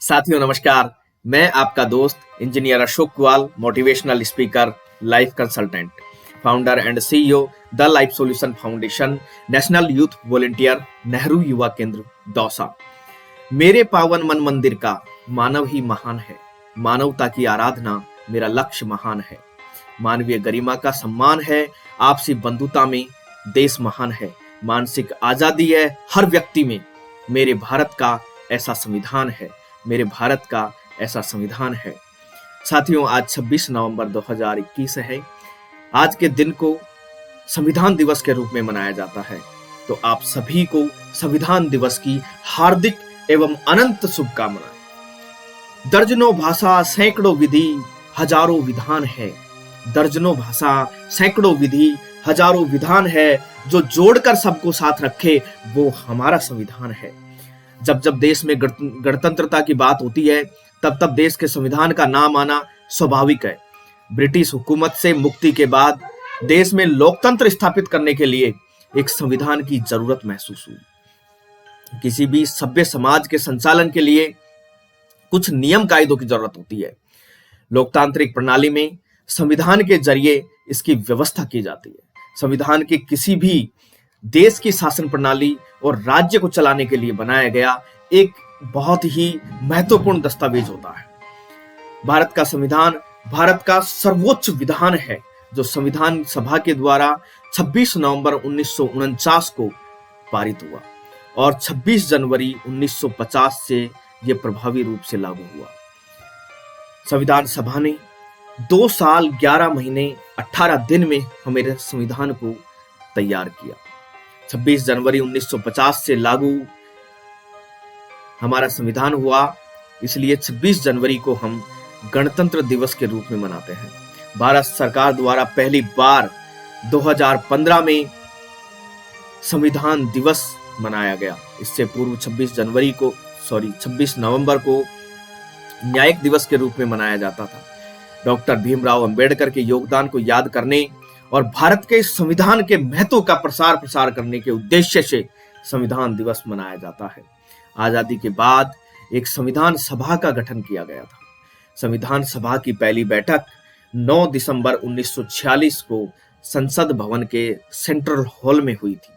साथियों नमस्कार। मैं आपका दोस्त engineer Ashok Kuwal, motivational speaker, life consultant, founder and CEO the life solution foundation, national youth volunteer, Nehru Yuva Kendra Dausa. मेरे पावन मन मंदिर का मानव ही महान है, मानवता की आराधना मेरा लक्ष्य महान है। मानवीय गरिमा का सम्मान है, आपसी बंधुता में देश महान है। मानसिक आजादी है हर व्यक्ति में, मेरे भारत का ऐसा संविधान है, मेरे भारत का ऐसा संविधान है। साथियों, आज 26 नवंबर 2021 है। आज के दिन को संविधान दिवस के रूप में मनाया जाता है। तो आप सभी को संविधान दिवस की हार्दिक एवं अनंत शुभकामनाएं। दर्जनों भाषा सैकड़ों विधि हजारों विधान है। दर्जनों भाषा सैकड़ों विधि हजारों विधान है, जो जोड़कर सबको साथ रखे वो हमारा संविधान है। जब जब देश में गणतंत्रता की बात होती है, तब तब देश के संविधान का नाम आना स्वाभाविक है। ब्रिटिश हुकूमत से मुक्ति के बाद देश में लोकतंत्र स्थापित करने के लिए एक संविधान की जरूरत महसूस हुई। किसी भी सभ्य समाज के संचालन के लिए कुछ नियम कायदों की जरूरत होती है। लोकतांत्रिक प्रणाली में संविधान के जरिए इसकी व्यवस्था की जाती है। संविधान के किसी भी देश की शासन प्रणाली और राज्य को चलाने के लिए बनाया गया एक बहुत ही महत्वपूर्ण दस्तावेज होता है। भारत का संविधान भारत का सर्वोच्च विधान है, जो संविधान सभा के द्वारा 26 नवंबर 1949 को पारित हुआ और 26 जनवरी 1950 से यह प्रभावी रूप से लागू हुआ। संविधान सभा ने 2 साल 11 महीने 18 दिन में हमारे संविधान को तैयार किया। 26 जनवरी 1950 से लागू हमारा संविधान हुआ, इसलिए 26 जनवरी को हम गणतंत्र दिवस के रूप में मनाते हैं। भारत सरकार द्वारा पहली बार 2015 में संविधान दिवस मनाया गया। इससे पूर्व 26 नवंबर को न्यायिक दिवस के रूप में मनाया जाता था। डॉक्टर भीमराव अंबेडकर के योगदान को याद करने और भारत के संविधान के महत्व का प्रसार करने के उद्देश्य से संविधान दिवस मनाया जाता है। आजादी के बाद एक संविधान सभा का गठन किया गया था। संविधान सभा की पहली बैठक 9 दिसंबर 1946 को संसद भवन के सेंट्रल हॉल में हुई थी।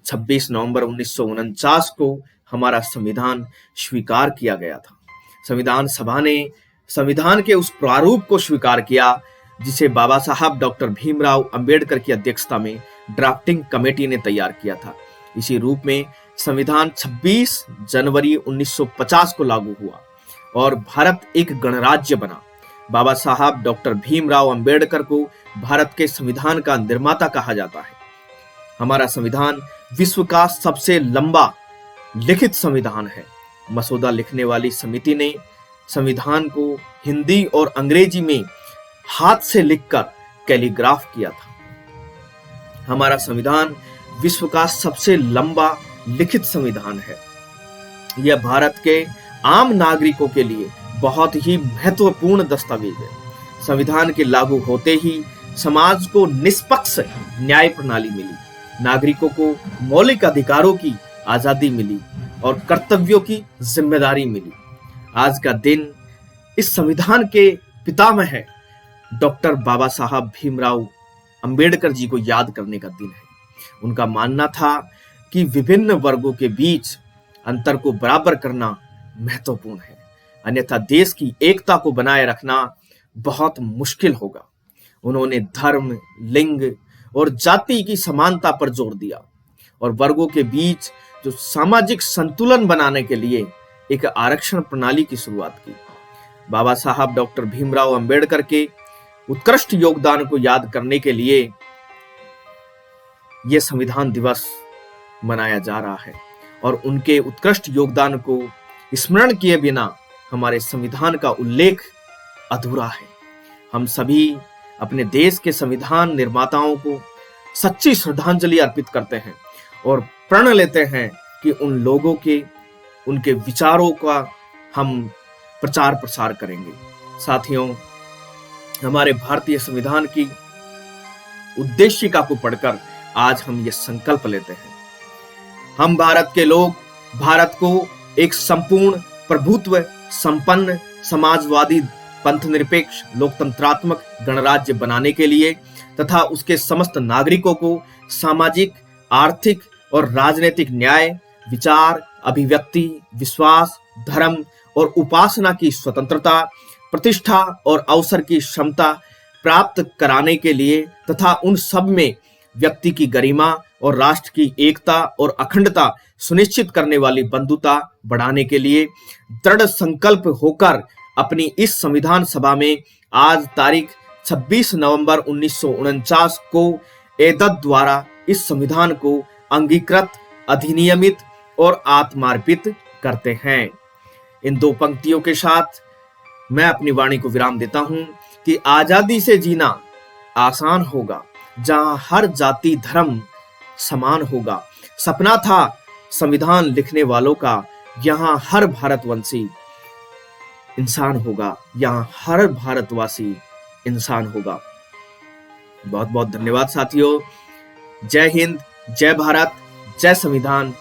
26 नवंबर 1949 को हमारा संविधान स्वीकार किया गया था। संविधान सभा ने संविधान के उस प्रारूप को स्वीकार किया जिसे बाबा साहब डॉक्टर भीमराव अंबेडकर की अध्यक्षता में ड्राफ्टिंग कमेटी ने तैयार किया था। इसी रूप में संविधान 26 जनवरी 1950 को लागू हुआ और भारत एक गणराज्य बना। बाबा साहब डॉक्टर भीमराव अंबेडकर को भारत के संविधान का निर्माता कहा जाता है। हमारा संविधान विश्व का सबसे लंबा लिखित संविधान है। मसौदा लिखने वाली समिति ने संविधान को हिंदी और अंग्रेजी में हाथ से लिखकर कैलीग्राफ किया था। हमारा संविधान विश्व का सबसे लंबा लिखित संविधान है। यह भारत के आम नागरिकों के लिए बहुत ही महत्वपूर्ण दस्तावेज है। संविधान के लागू होते ही समाज को निष्पक्ष न्याय प्रणाली मिली, नागरिकों को मौलिक अधिकारों की आजादी मिली और कर्तव्यों की जिम्मेदारी मिली। आज का दिन इस संविधान के पितामह है डॉक्टर बाबा साहब भीमराव अंबेडकर जी को याद करने का दिन है। उनका मानना था कि विभिन्न वर्गों के बीच अंतर को बराबर करना महत्वपूर्ण है, अन्यथा देश की एकता को बनाए रखना बहुत मुश्किल होगा। उन्होंने धर्म, लिंग और जाति की समानता पर जोर दिया और वर्गों के बीच जो सामाजिक संतुलन बनाने के लिए एक आरक्षण प्रणाली की शुरुआत की। बाबा साहब डॉक्टर भीमराव अंबेडकर के उत्कृष्ट योगदान को याद करने के लिए यह संविधान दिवस मनाया जा रहा है और उनके उत्कृष्ट योगदान को स्मरण किए बिना हमारे संविधान का उल्लेख अधूरा है। हम सभी अपने देश के संविधान निर्माताओं को सच्ची श्रद्धांजलि अर्पित करते हैं और प्रण लेते हैं कि उन लोगों के उनके विचारों का हम प्रचार प्रसार करेंगे। साथियों, हमारे भारतीय संविधान की उद्देशिका को पढ़कर आज हम ये संकल्प लेते हैं, हम भारत के लोग भारत को एक संपूर्ण प्रभुत्व संपन्न समाजवादी पंथ निरपेक्ष लोकतंत्रात्मक गणराज्य बनाने के लिए तथा उसके समस्त नागरिकों को सामाजिक, आर्थिक और राजनीतिक न्याय, विचार, अभिव्यक्ति, विश्वास, धर्म और उपासना की स्वतंत्रता, प्रतिष्ठा और अवसर की क्षमता प्राप्त कराने के लिए तथा उन सब में व्यक्ति की गरिमा और राष्ट्र की एकता और अखंडता सुनिश्चित करने वाली बंधुता बढ़ाने के लिए दृढ़ संकल्प होकर अपनी इस संविधान सभा में आज तारीख 26 नवंबर 1949 को एतद द्वारा इस संविधान को अंगीकृत, अधिनियमित और आत्मार्पित करते हैं। इन दो पंक्तियों के साथ मैं अपनी वाणी को विराम देता हूं कि आजादी से जीना आसान होगा जहां हर जाति धर्म समान होगा। सपना था संविधान लिखने वालों का, यहाँ हर भारतवंशी इंसान होगा, यहाँ हर भारतवासी इंसान होगा। बहुत बहुत धन्यवाद साथियों। जय हिंद, जय भारत, जय संविधान।